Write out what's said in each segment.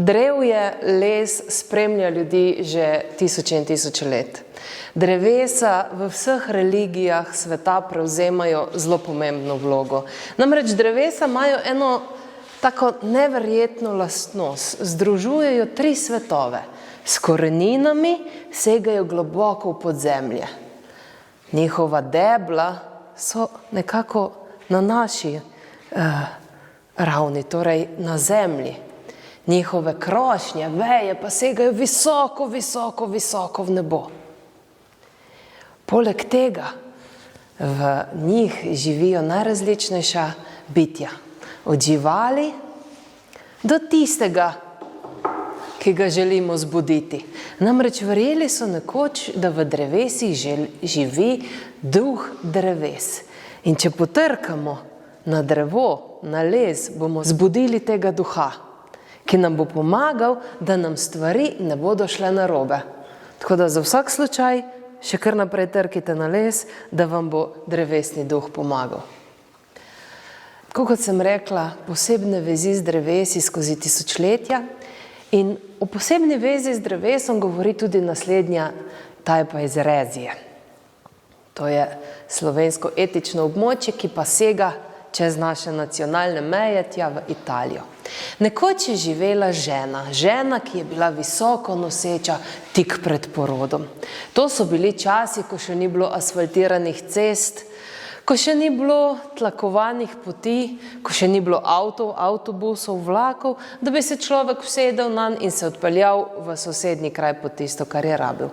Drevje, les spremlja ljudi že tisoče in tisoče let. Drevesa v vseh religijah sveta prevzemajo zelo pomembno vlogo. Namreč drevesa imajo eno tako neverjetno lastnost. Združujejo 3 svetove. S koreninami segajo globoko v podzemlje. Njihova debla so nekako na naši ravni, torej na zemlji. Njihove krošnje, veje pa segajo visoko, visoko, visoko v nebo. Poleg tega v njih živijo najrazličnejša bitja. Od živali do tistega, ki ga želimo zbuditi. Namreč verjeli so nekoč, da v drevesih živi duh dreves. In če potrkamo na drevo, na les, bomo zbudili tega duha, ki nam bo pomagal, da nam stvari ne bodo šle narobe. Tako da za vsak slučaj še kar naprej trkite na les, da vam bo drevesni duh pomagal. Tako kot sem rekla, posebne vezi z drevesi skozi tisočletja in o posebni vezi z drevesom govori tudi naslednja, ta je pa iz Rezije. To je slovensko etično območje, ki pa sega čez naše nacionalne meje tja v Italijo. Nekoč je živela žena, ki je bila visoko noseča tik pred porodom. To so bili časi, ko še ni bilo asfaltiranih cest, ko še ni bilo tlakovanih poti, ko še ni bilo avtobusov, vlakov, da bi se človek usedel nanj in se odpeljal v sosednji kraj po tisto, kar je rabil.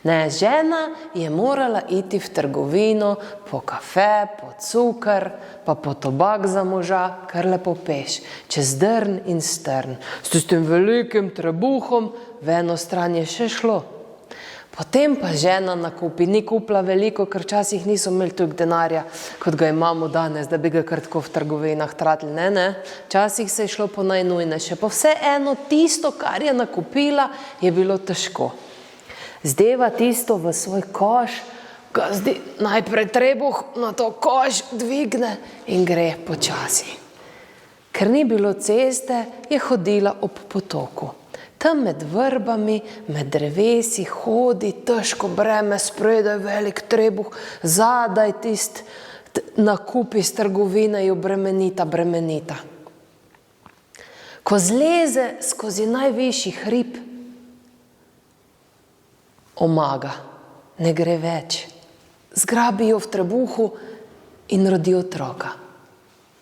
Ne, žena je morala iti v trgovino po kafe, po cukr, pa po tobak za moža, kar lepo peš, čez drn in strn. S tistim velikim trebuhom, v eno stran je še šlo. Potem pa žena nakupi, ni kupila veliko, ker včasih niso imeli toliko denarja, kot ga imamo danes, da bi ga kar tako v trgovinah tratili. Ne, včasih se je šlo po najnujnejše. Pa vseeno tisto, kar je nakupila, je bilo težko. Zdeva tisto v svoj koš, ga zdi najprej trebuh na to koš dvigne in gre počasi. Ker ni bilo ceste, je hodila ob potoku. Tam med vrbami, med drevesi hodi, težko breme, spredaj velik trebuh, zadaj tist nakup iz trgovine jo bremenita. Ko zleze skozi najvišji hrib, omaga, ne gre več. Zgrabi jo v trebuhu in rodi otroka.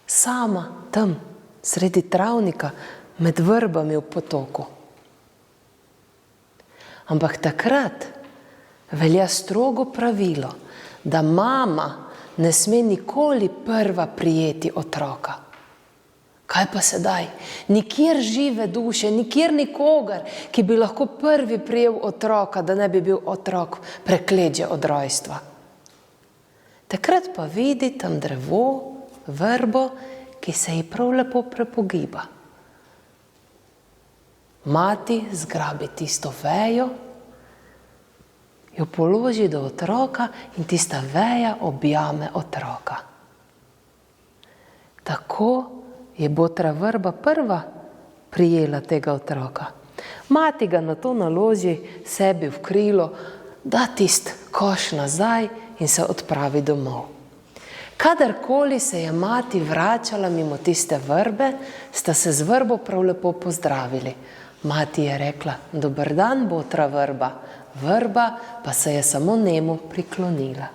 Sama tam, sredi travnika, med vrbami v potoku. Ampak takrat velja strogo pravilo, da mama ne sme nikoli prva prijeti otroka. Kaj pa sedaj? Nikjer žive duše, nikjer nikogar, ki bi lahko prvi prijel otroka, da ne bi bil otrok preklet že od rojstva. Takrat pa vidi tam drevo, vrbo, ki se ji prav lepo prepogiba. Mati zgrabi tisto vejo, jo položi do otroka in tista veja objame otroka. Tako je botra vrba prva prijela tega otroka. Mati ga nato naloži sebi v krilo, da tist koš nazaj in se odpravi domov. Kadarkoli se je mati vračala mimo tiste vrbe, sta se z vrbo prav lepo pozdravili. Mati je rekla, dober dan, botra vrba. Vrba pa se je samo nemo priklonila.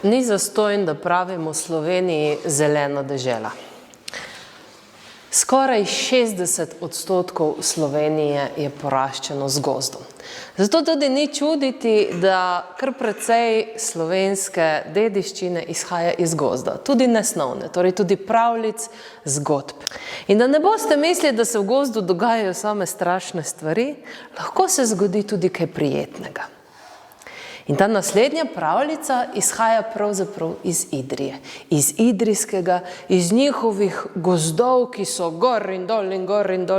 ni zastonj, da pravimo v Sloveniji zelena dežela. Skoraj 60% Slovenije je poraščeno z gozdom. Zato tudi ni čuditi, da kar precej slovenske dediščine izhaja iz gozda. Tudi nesnovne, torej tudi pravljic, zgodb. In da ne boste mislili, da se v gozdu dogajajo same strašne stvari, lahko se zgodi tudi kaj prijetnega. In ta naslednja pravljica izhaja pravzaprav iz Idrije. Iz idrijskega, iz njihovih gozdov, ki so gor in dol,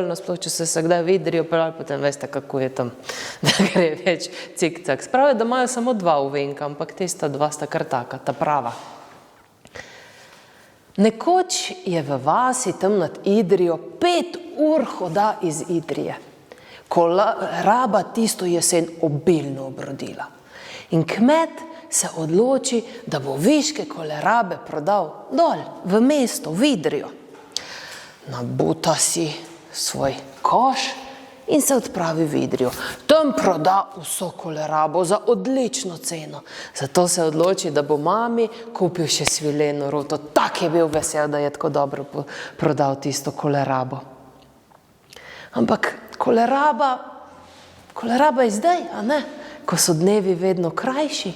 nasploh, če se kdaj v Idrijo peljali, potem veste, kako je tam, da gre več cik-cak. Spravijo, da imajo samo 2 ovenka, ampak tista 2 sta kar taka, ta prava. Nekoč je v vasi tam nad Idrijo 5 ur hoda iz Idrije. Koleraba tisto jesen obilno obrodila. In kmet se odloči, da bo viške kolerabe prodal dol, v mesto, v Idrijo. Nabuta si svoj koš in se odpravi v Idrijo. Tam proda vso kolerabo za odlično ceno. Zato se odloči, da bo mami kupil še svileno ruto. Tak je bil vesel, da je tako dobro prodal tisto kolerabo. Ampak koleraba je zdaj, a ne? Ko so dnevi vedno krajši,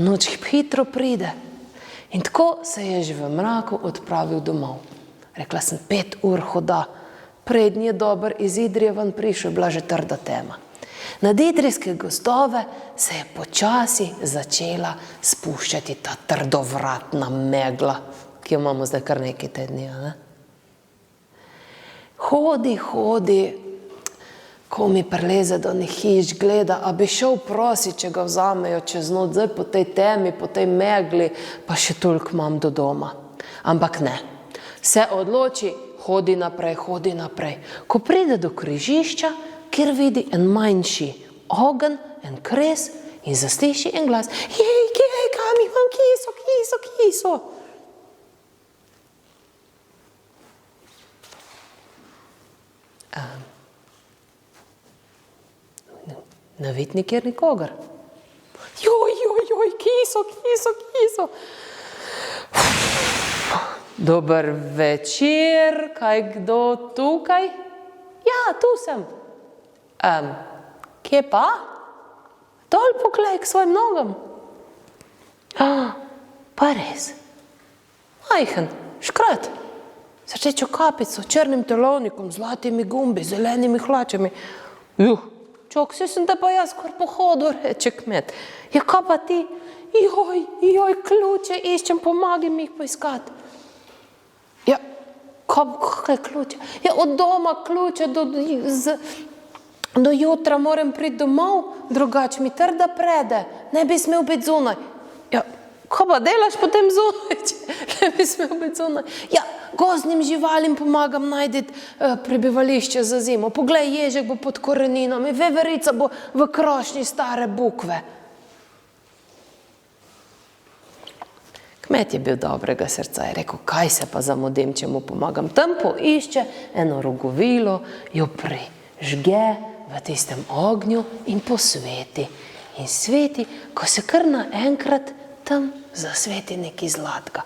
noč hitro pride. In tako se je že v mraku odpravil domov. Rekla sem, 5 ur hoda, prednji je dober iz Idrije ven prišel, je bila že trda tema. Nad idrijske gozdove se je počasi začela spuščati ta trdovratna megla, ki jo imamo zdaj kar nekaj tedni, ne? Hodi, ko mi preleze do njih hiš, gleda, a bi šel prosi, če ga vzamejo čez noč, zdaj po tej temi, po tej megli, pa še toliko imam do doma. Ampak ne, se odloči, hodi naprej. Ko pride do križišča, kjer vidi en manjši ogenj, en kres in zasliši en glas, jej, kam imam kiso. Ne vidi nikjer nikogar. Joj, kiso. Dober večer, kaj kdo tukaj? Ja, tu sem. Kje pa? Dol poglej k svojim nogam. Pa res. Majhen, škrat. Z rdečo kapico, črnim telovnikom, zlatimi gumbi, zelenimi hlačami. Čok, se sem te pa jaz kar po hodu, reče kmet. Ja, kaj pa ti? Joj, ključe iščem, pomagaj mi jih poiskati. Ja, kaj ključe? Ja, od doma ključe do jutra moram priti domov, drugače mi trda prede, ne bi smel biti zunaj. Ja, kaj pa delaš potem zunaj, če ne bi smel biti zunaj? Ja, gozdnim živalim pomagam najti prebivališče za zimo. Poglej, ježek bo pod koreninami, veverica bo v krošnji stare bukve. Kmet je bil dobrega srca, je rekel, kaj se pa zamudim, če mu pomagam. Tam poišče eno rogovilo, jo prižge v tistem ognju in posveti. In sveti, ko se kar naenkrat tam zasveti nekaj zlatka.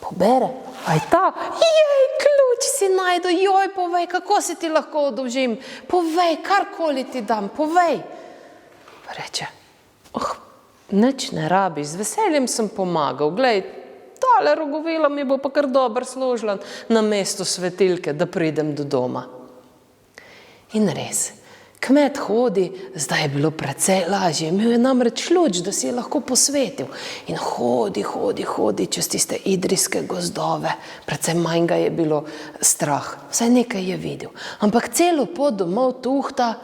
Pobere, aj ta, ključ si najdu, joj, povej, kako se ti lahko oddolžim, povej, karkoli ti dam, povej. Pa reče, nič ne rabiš, z veseljem sem pomagal, glej, tale rogovila mi bo pa kar dober služila na mesto svetilke, da pridem do doma. In res, kmet hodi, zdaj je bilo precej lažje, imel je namreč ključ, da si je lahko posvetil. In hodi čez tiste idrijske gozdove, precej manj ga je bilo strah, vsaj nekaj je videl. Ampak celo pot domov tuhta,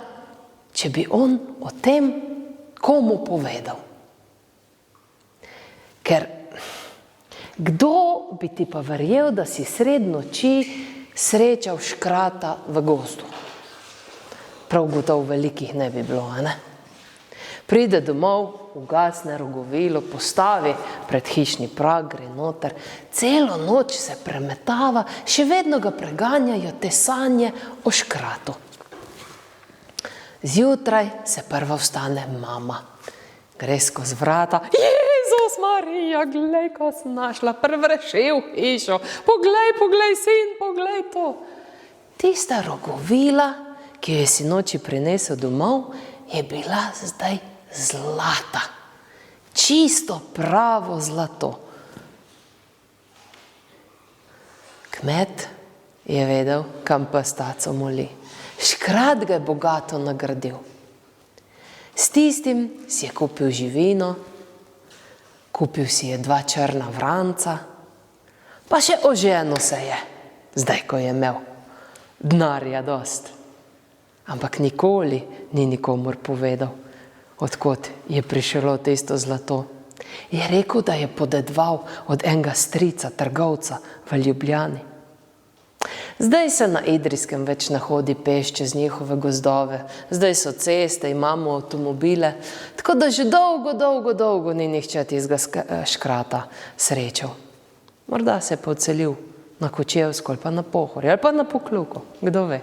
če bi on o tem komu povedal. Ker kdo bi ti pa verjel, da si sredi noči srečal škrata v gozdu? Prav gotovo velikih ne bi bilo, a ne? Pride domov, ugasne rogovilo, postavi pred hišni prag, gre noter, celo noč se premetava, še vedno ga preganjajo te sanje o škratu. Zjutraj se prva vstane mama. Gre skozi vrata, Jezus, Jezus Marija, glej, ko sem našla, prevršil hišo, poglej, sin, poglej to. Tista rogovila, ki jo je sinoči prinesel domov, je bila zdaj zlata. Čisto pravo zlato. Kmet je vedel, kam pa s taco moli. Škrat ga je bogato nagradil. S tistim si je kupil živino, kupil si je 2 črna vranca, pa še oženil se je, zdaj, ko je imel denarja dost. Ampak nikoli ni nikomur povedal, odkot je prišlo tisto zlato. Je rekel, da je podedoval od enega strica, trgovca v Ljubljani. Zdaj se na Idrijskem več ne hodi peš čez njihove gozdove, zdaj so ceste, imamo avtomobile, tako da že dolgo ni nihče tistega škrata srečal. Morda se je pa odselil na Kočevsko ali pa na Pohorje ali pa na Pokljuko, kdo ve.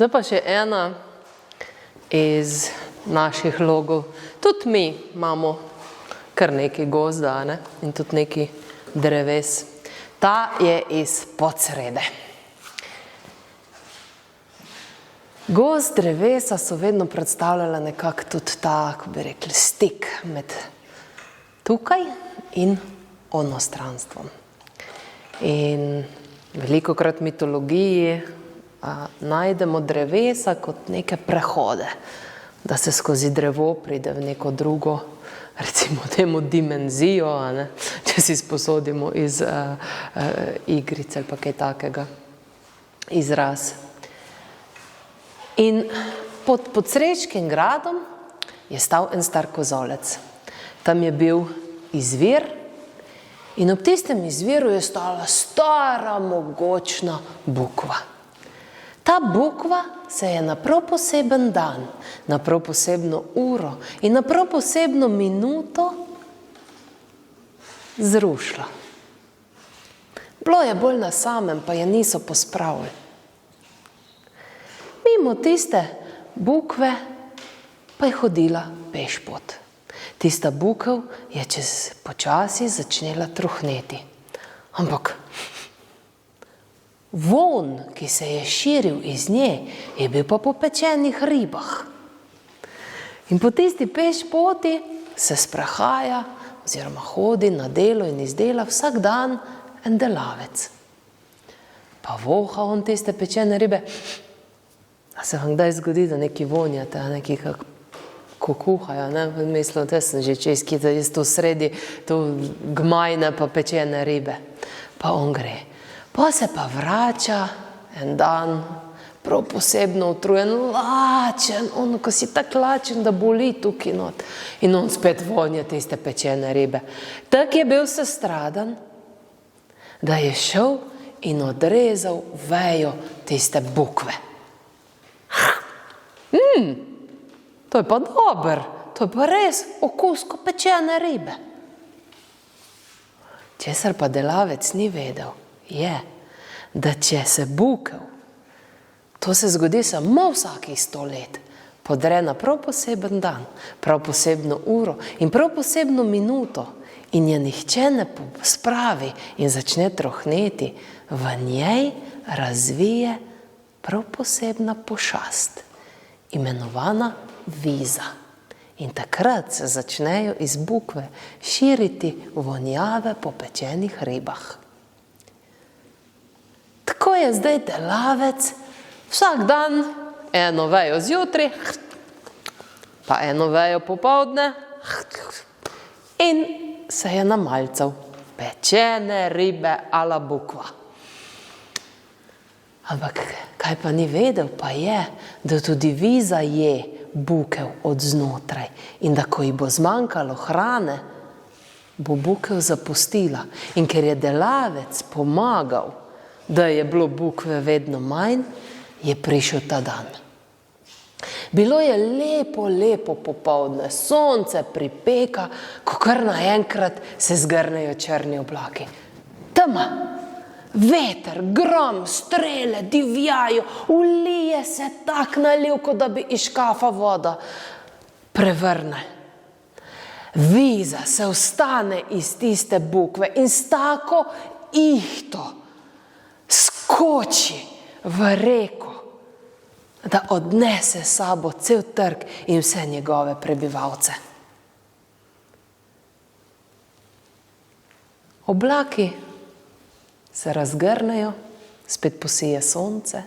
Zdaj pa še ena iz naših logov. Tudi mi imamo kar nekaj gozda, ne? In tudi nekaj dreves. Ta je iz Podsrede. Gozd, drevesa so vedno predstavljala nekako tudi ta, kako bi rekli, stik med tukaj in onostranstvom. In velikokrat v mitologiji najdemo drevesa kot neke prehode, da se skozi drevo pride v neko drugo, recimo temu dimenzijo, ne? Če si sposodimo iz igrice ali pa kaj takega izraz. In pod Podsrečkim gradom je stal en star kozolec. Tam je bil izvir in ob tistem izviru je stala stara, mogočna bukva. Ta bukva se je na prav poseben dan, na prav posebno uro in na prav posebno minuto zrušila. Bilo je bolj na samem, pa je niso pospravili. Mimo tiste bukve pa je hodila pešpot. Tista bukev je čez počasi začela trohneti. Ampak vonj, ki se je širil iz nje, je bil pa po pečenih ribah. In po tisti pešpoti se sprehaja oziroma hodi na delo in iz dela vsak dan en delavec. Pa voha on tiste pečene ribe. A se vam kdaj zgodi, da neki vonjate, neki ko kuhajo, ne? Mislim, da sem že česki, da je to sredi, to gmajne pa pečene ribe. Pa on gre. Pa se pa vrača en dan, prav posebno utrujen, lačen, ko si tak lačen, da boli tukaj not. In on spet vonja tiste pečene ribe. Tak je bil sestradan, da je šel in odrezal vejo tiste bukve. To je pa dober, to je pa res okusko pečene ribe. Česar pa delavec ni vedel, je, da če se bukev, to se zgodi samo vsakih 100 let, podre na prav poseben dan, prav posebno uro in prav posebno minuto in je nihče ne spravi in začne trohneti, v njej razvije prav posebna pošast, imenovana viza. In takrat se začnejo iz bukve širiti vonjave po pečenih ribah. Tako je zdaj delavec vsak dan eno vejo zjutraj, pa eno vejo popoldne in se je namalcal. Pečene ribe ala bukva. Ampak kaj pa ni vedel, pa je, da tudi viza je bukev od znotraj in da ko ji bo zmanjkalo hrane, bo bukev zapustila. In ker je delavec pomagal, da je bilo bukve vedno manj, je prišel ta dan. Bilo je lepo, lepo popoldne, sonce pripeka, ko kar naenkrat se zgrnejo črni oblaki. Tema, veter, grom, strele, divjajo, ulije se tak nalivko, da bi iz škafa voda prevrne. Viza se vstane iz tiste bukve in s tako ihto skoči v reko, da odnese s sabo cel trg in vse njegove prebivalce. Oblaki se razgrnejo, spet posije sonce,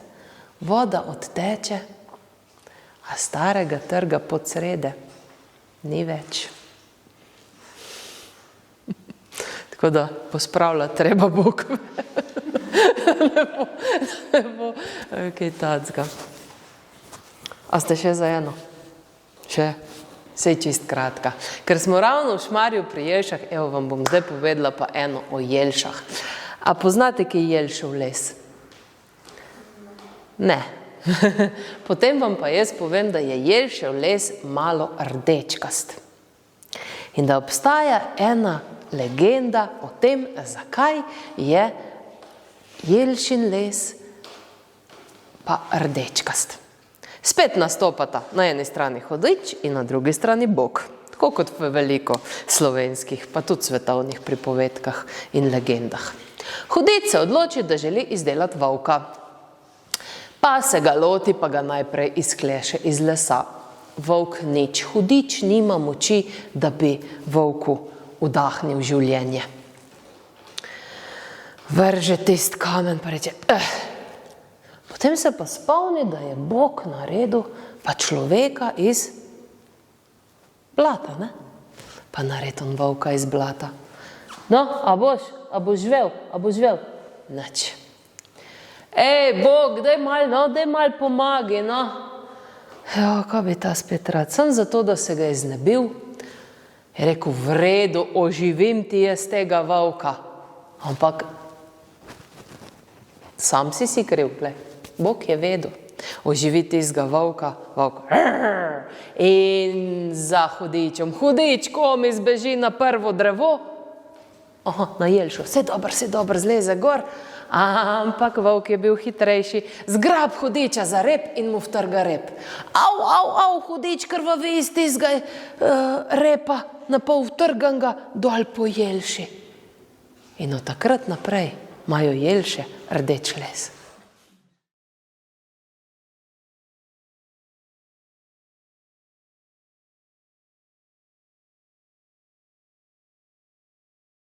voda odteče, a starega trga pod srede ni več. Tako da pospravlja treba bukve. Ne bo kaj tacga. A ste še za eno? Še? Sej čist kratka. Ker smo ravno v Šmarju pri jelšah, evo vam bom zdaj povedala pa eno o jelšah. A poznate kaj jelšev les? Ne. Potem vam pa jaz povem, da je jelšev les malo rdečkast. In da obstaja ena legenda o tem, zakaj je jelšin les pa rdečkast. Spet nastopata na eni strani hudič in na drugi strani bog. Tako kot v veliko slovenskih, pa tudi svetovnih pripovedkah in legendah. Hudič se odloči, da želi izdelati volka. Pa se ga loti, pa ga najprej izkleše iz lesa. Volk nič. Hudič nima moči, da bi volku vdahnil življenje. Vrže tist kamen pa reče, Potem se pa spomni, da je Bog naredil pa človeka iz blata, ne? Pa naredi on volka iz blata. No, a boš živel? Nič. Bog, daj mal pomagi, no. Ja, kaj bi ta spet rad? Sem zato, da se ga je znebil. Je rekel, v redu, oživim ti jaz tega volka. Ampak sam si kriv, glej. Bog je vedel. Oživi tistega volka, volk. In za hudičem. Hudič, ko mi zbeži na prvo drevo. Na jelšo. Vse dobro, zleze gor. Ampak volk je bil hitrejši. Zgrab hudiča za rep in mu vtrga rep. Au, hudič krvavi iz tistega repa, napol vtrgan ga dol po jelši. In od takrat naprej imajo jelše rdeč les.